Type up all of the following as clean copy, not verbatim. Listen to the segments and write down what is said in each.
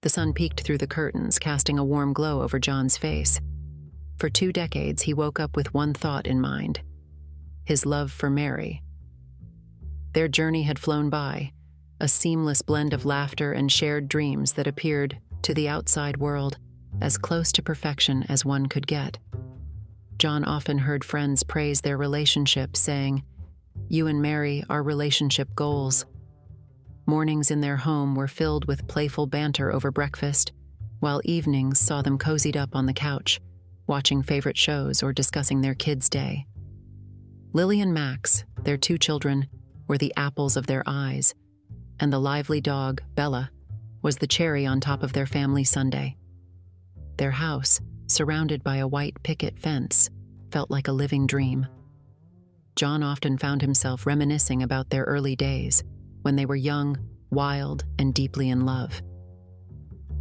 The sun peeked through the curtains, casting a warm glow over John's face. For 2 decades, he woke up with one thought in mind: his love for Mary. Their journey had flown by, a seamless blend of laughter and shared dreams that appeared, to the outside world, as close to perfection as one could get. John often heard friends praise their relationship, saying, "You and Mary are relationship goals." Mornings in their home were filled with playful banter over breakfast, while evenings saw them cozied up on the couch, watching favorite shows or discussing their kids' day. Lily and Max, their 2 children, were the apples of their eyes, and the lively dog, Bella, was the cherry on top of their family sundae. Their house, surrounded by a white picket fence, felt like a living dream. John often found himself reminiscing about their early days, when they were young, wild, and deeply in love.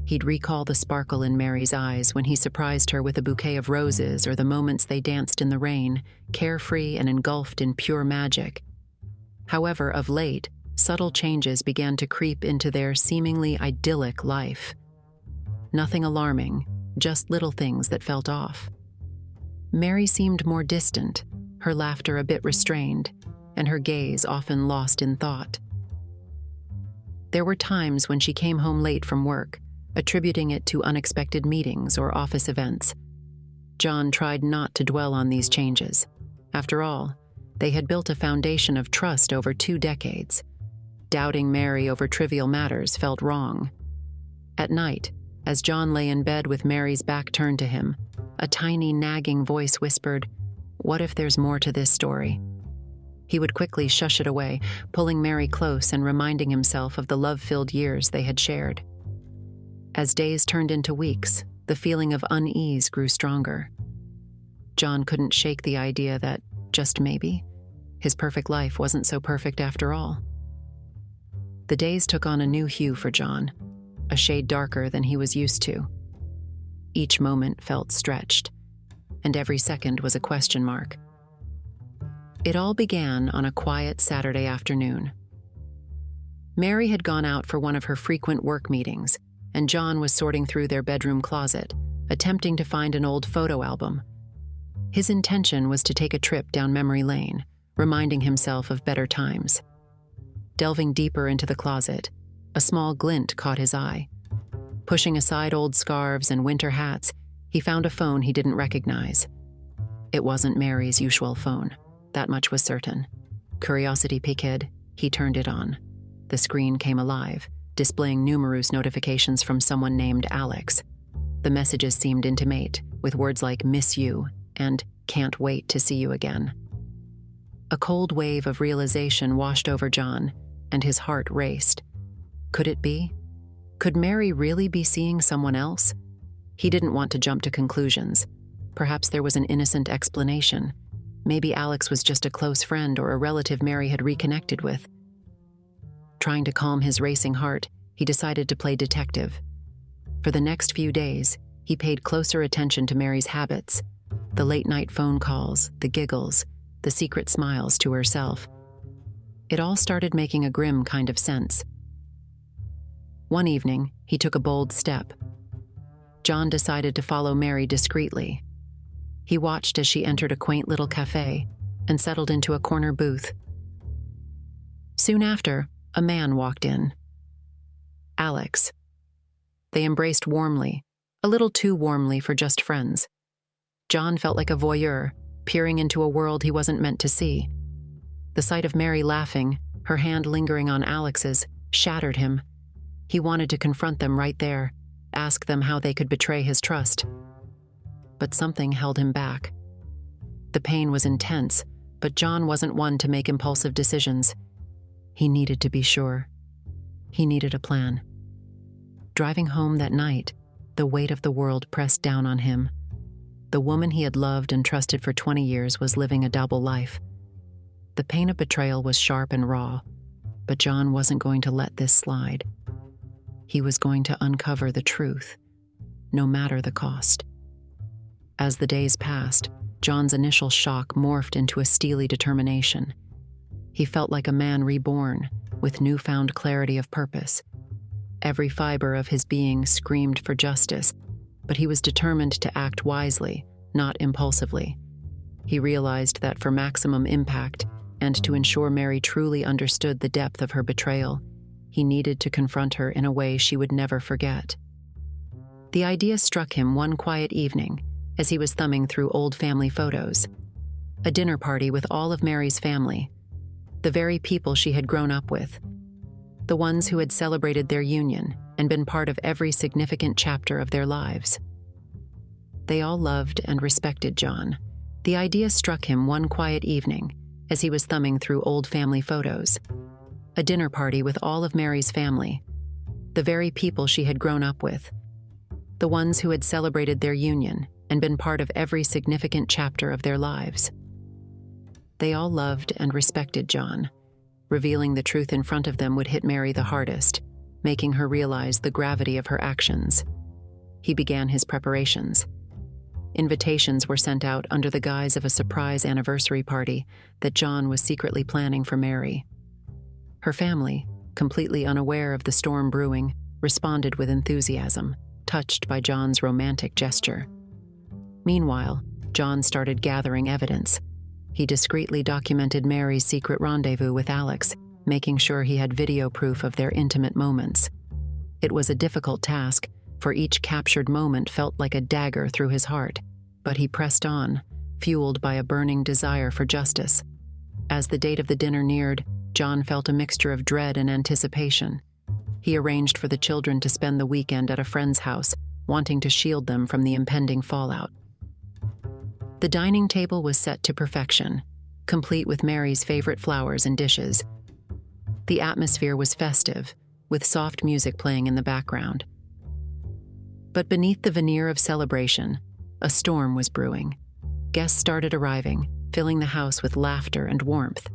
He'd recall the sparkle in Mary's eyes when he surprised her with a bouquet of roses, or the moments they danced in the rain, carefree and engulfed in pure magic. However, of late, subtle changes began to creep into their seemingly idyllic life. Nothing alarming, just little things that felt off. Mary seemed more distant, her laughter a bit restrained, and her gaze often lost in thought. There were times when she came home late from work, attributing it to unexpected meetings or office events. John tried not to dwell on these changes. After all, they had built a foundation of trust over 2 decades. Doubting Mary over trivial matters felt wrong. At night, as John lay in bed with Mary's back turned to him, a tiny nagging voice whispered, "What if there's more to this story?" He would quickly shush it away, pulling Mary close and reminding himself of the love-filled years they had shared. As days turned into weeks, the feeling of unease grew stronger. John couldn't shake the idea that, just maybe, his perfect life wasn't so perfect after all. The days took on a new hue for John, a shade darker than he was used to. Each moment felt stretched, and every second was a question mark. It all began on a quiet Saturday afternoon. Mary had gone out for one of her frequent work meetings, and John was sorting through their bedroom closet, attempting to find an old photo album. His intention was to take a trip down memory lane, reminding himself of better times. Delving deeper into the closet, a small glint caught his eye. Pushing aside old scarves and winter hats, he found a phone he didn't recognize. It wasn't Mary's usual phone, that much was certain. Curiosity piqued, he turned it on. The screen came alive, displaying numerous notifications from someone named Alex. The messages seemed intimate, with words like "miss you" and "can't wait to see you again." A cold wave of realization washed over John, and his heart raced. Could it be? Could Mary really be seeing someone else? He didn't want to jump to conclusions. Perhaps there was an innocent explanation. Maybe Alex was just a close friend or a relative Mary had reconnected with. Trying to calm his racing heart, he decided to play detective. For the next few days, he paid closer attention to Mary's habits, the late-night phone calls, the giggles, the secret smiles to herself. It all started making a grim kind of sense. One evening, he took a bold step. John decided to follow Mary discreetly. He watched as she entered a quaint little cafe and settled into a corner booth. Soon after, a man walked in. Alex. They embraced warmly, a little too warmly for just friends. John felt like a voyeur, peering into a world he wasn't meant to see. The sight of Mary laughing, her hand lingering on Alex's, shattered him. He wanted to confront them right there, ask them how they could betray his trust. But something held him back. The pain was intense, but John wasn't one to make impulsive decisions. He needed to be sure. He needed a plan. Driving home that night, the weight of the world pressed down on him. The woman he had loved and trusted for 20 years was living a double life. The pain of betrayal was sharp and raw, but John wasn't going to let this slide. He was going to uncover the truth, no matter the cost. As the days passed, John's initial shock morphed into a steely determination. He felt like a man reborn, with newfound clarity of purpose. Every fiber of his being screamed for justice, but he was determined to act wisely, not impulsively. He realized that for maximum impact, and to ensure Mary truly understood the depth of her betrayal, he needed to confront her in a way she would never forget. The idea struck him one quiet evening as he was thumbing through old family photos. A dinner party with all of Mary's family, the very people she had grown up with, the ones who had celebrated their union and been part of every significant chapter of their lives. They all loved and respected John. The idea struck him one quiet evening as he was thumbing through old family photos. A dinner party with all of Mary's family, the very people she had grown up with, the ones who had celebrated their union and been part of every significant chapter of their lives. They all loved and respected John. Revealing the truth in front of them would hit Mary the hardest, making her realize the gravity of her actions. He began his preparations. Invitations were sent out under the guise of a surprise anniversary party that John was secretly planning for Mary. Her family, completely unaware of the storm brewing, responded with enthusiasm, touched by John's romantic gesture. Meanwhile, John started gathering evidence. He discreetly documented Mary's secret rendezvous with Alex, making sure he had video proof of their intimate moments. It was a difficult task, for each captured moment felt like a dagger through his heart, but he pressed on, fueled by a burning desire for justice. As the date of the dinner neared, John felt a mixture of dread and anticipation. He arranged for the children to spend the weekend at a friend's house, wanting to shield them from the impending fallout. The dining table was set to perfection, complete with Mary's favorite flowers and dishes. The atmosphere was festive, with soft music playing in the background. But beneath the veneer of celebration, a storm was brewing. Guests started arriving, filling the house with laughter and warmth.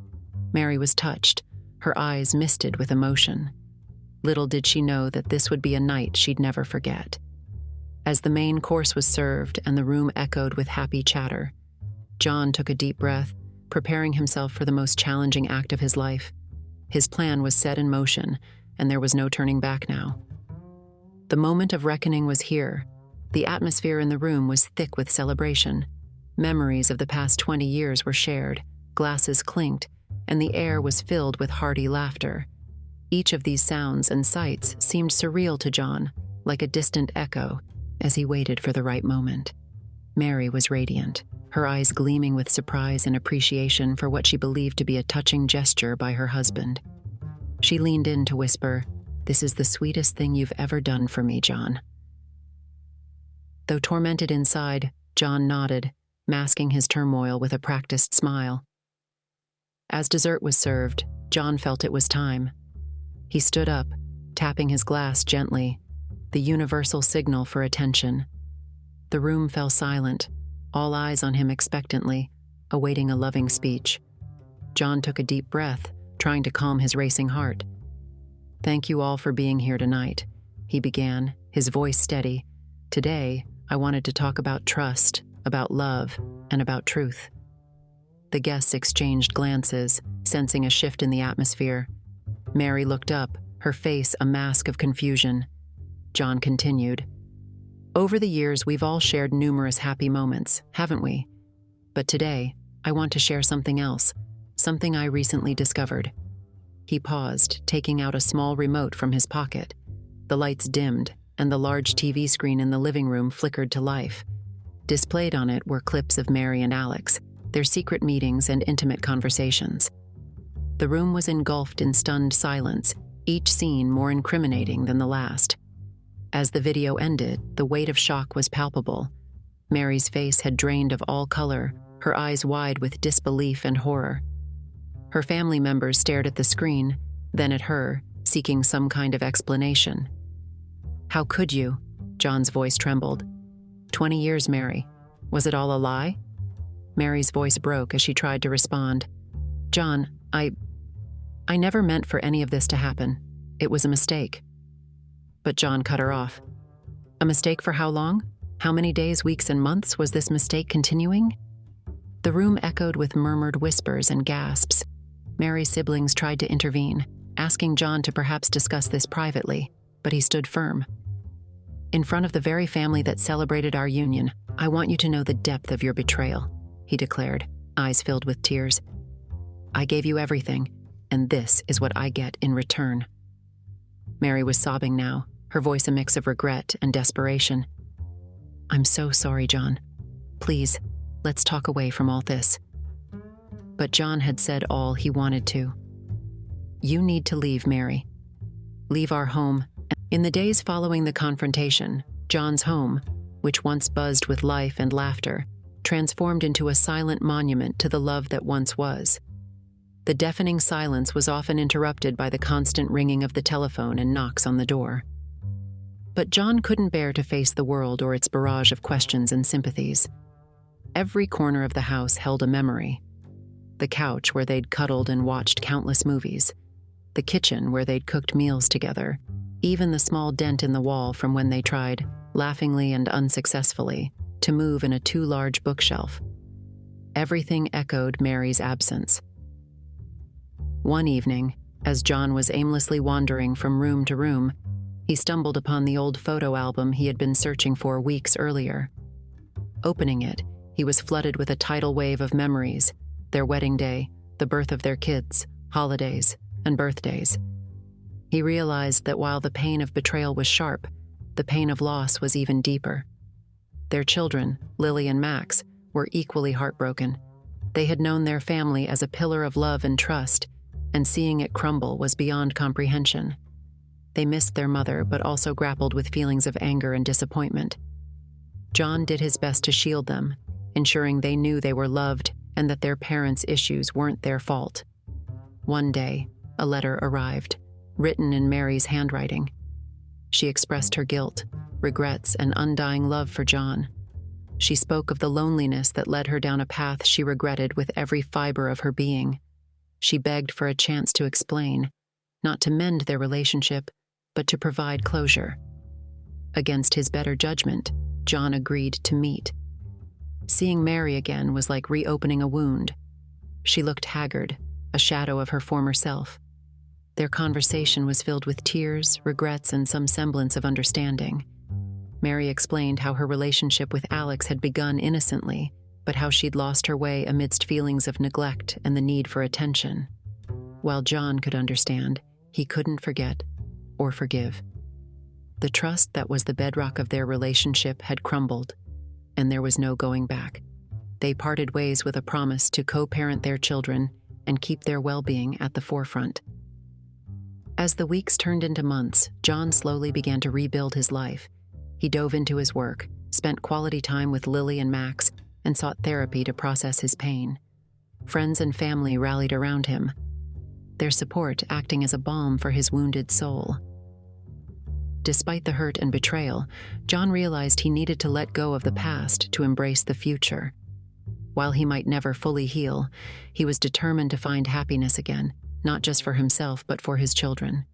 Mary was touched, her eyes misted with emotion. Little did she know that this would be a night she'd never forget. As the main course was served and the room echoed with happy chatter, John took a deep breath, preparing himself for the most challenging act of his life. His plan was set in motion, and there was no turning back now. The moment of reckoning was here. The atmosphere in the room was thick with celebration. Memories of the past 20 years were shared, glasses clinked, and the air was filled with hearty laughter. Each of these sounds and sights seemed surreal to John, like a distant echo, as he waited for the right moment. Mary was radiant, her eyes gleaming with surprise and appreciation for what she believed to be a touching gesture by her husband. She leaned in to whisper, "This is the sweetest thing you've ever done for me, John." Though tormented inside, John nodded, masking his turmoil with a practiced smile. As dessert was served, John felt it was time. He stood up, tapping his glass gently, the universal signal for attention. The room fell silent, all eyes on him expectantly, awaiting a loving speech. John took a deep breath, trying to calm his racing heart. "Thank you all for being here tonight," he began, his voice steady. "Today, I wanted to talk about trust, about love, and about truth." The guests exchanged glances, sensing a shift in the atmosphere. Mary looked up, her face a mask of confusion. John continued, "Over the years, we've all shared numerous happy moments, haven't we? But today, I want to share something else, something I recently discovered." He paused, taking out a small remote from his pocket. The lights dimmed, and the large TV screen in the living room flickered to life. Displayed on it were clips of Mary and Alex, their secret meetings and intimate conversations. The room was engulfed in stunned silence, each scene more incriminating than the last. As the video ended, the weight of shock was palpable. Mary's face had drained of all color, her eyes wide with disbelief and horror. Her family members stared at the screen, then at her, seeking some kind of explanation. "How could you?" John's voice trembled. 20 years, Mary. Was it all a lie?" Mary's voice broke as she tried to respond. "John, I never meant for any of this to happen. It was a mistake." But John cut her off. "A mistake for how long? How many days, weeks, and months was this mistake continuing?" The room echoed with murmured whispers and gasps. Mary's siblings tried to intervene, asking John to perhaps discuss this privately. but he stood firm. "In front of the very family that celebrated our union, I want you to know the depth of your betrayal," he declared, eyes filled with tears. "I gave you everything, and this is what I get in return." Mary was sobbing now, her voice a mix of regret and desperation. "I'm so sorry, John. Please, let's talk away from all this." But John had said all he wanted to. "You need to leave, Mary. Leave our home." In the days following the confrontation, John's home, which once buzzed with life and laughter, transformed into a silent monument to the love that once was. The deafening silence was often interrupted by the constant ringing of the telephone and knocks on the door. But John couldn't bear to face the world or its barrage of questions and sympathies. Every corner of the house held a memory. The couch where they'd cuddled and watched countless movies. The kitchen where they'd cooked meals together. Even the small dent in the wall from when they tried, laughingly and unsuccessfully, to move in a too large bookshelf. Everything echoed Mary's absence. One evening, as John was aimlessly wandering from room to room, he stumbled upon the old photo album he had been searching for weeks earlier. Opening it, he was flooded with a tidal wave of memories: their wedding day, the birth of their kids, holidays, and birthdays. He realized that while the pain of betrayal was sharp, the pain of loss was even deeper. Their children, Lily and Max, were equally heartbroken. They had known their family as a pillar of love and trust, and seeing it crumble was beyond comprehension. They missed their mother, but also grappled with feelings of anger and disappointment. John did his best to shield them, ensuring they knew they were loved and that their parents' issues weren't their fault. One day, a letter arrived, written in Mary's handwriting. She expressed her guilt, regrets, and undying love for John. She spoke of the loneliness that led her down a path she regretted with every fiber of her being. She begged for a chance to explain, not to mend their relationship, but to provide closure. Against his better judgment, John agreed to meet. Seeing Mary again was like reopening a wound. She looked haggard, a shadow of her former self. Their conversation was filled with tears, regrets, and some semblance of understanding. Mary explained how her relationship with Alex had begun innocently, but how she'd lost her way amidst feelings of neglect and the need for attention. While John could understand, he couldn't forget or forgive. The trust that was the bedrock of their relationship had crumbled, and there was no going back. They parted ways with a promise to co-parent their children and keep their well-being at the forefront. As the weeks turned into months, John slowly began to rebuild his life. He dove into his work, spent quality time with Lily and Max, and sought therapy to process his pain. Friends and family rallied around him, their support acting as a balm for his wounded soul. Despite the hurt and betrayal, John realized he needed to let go of the past to embrace the future. While he might never fully heal, he was determined to find happiness again, not just for himself but for his children.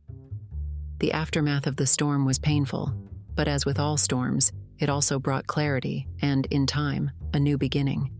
The aftermath of the storm was painful, but as with all storms, it also brought clarity and, in time, a new beginning.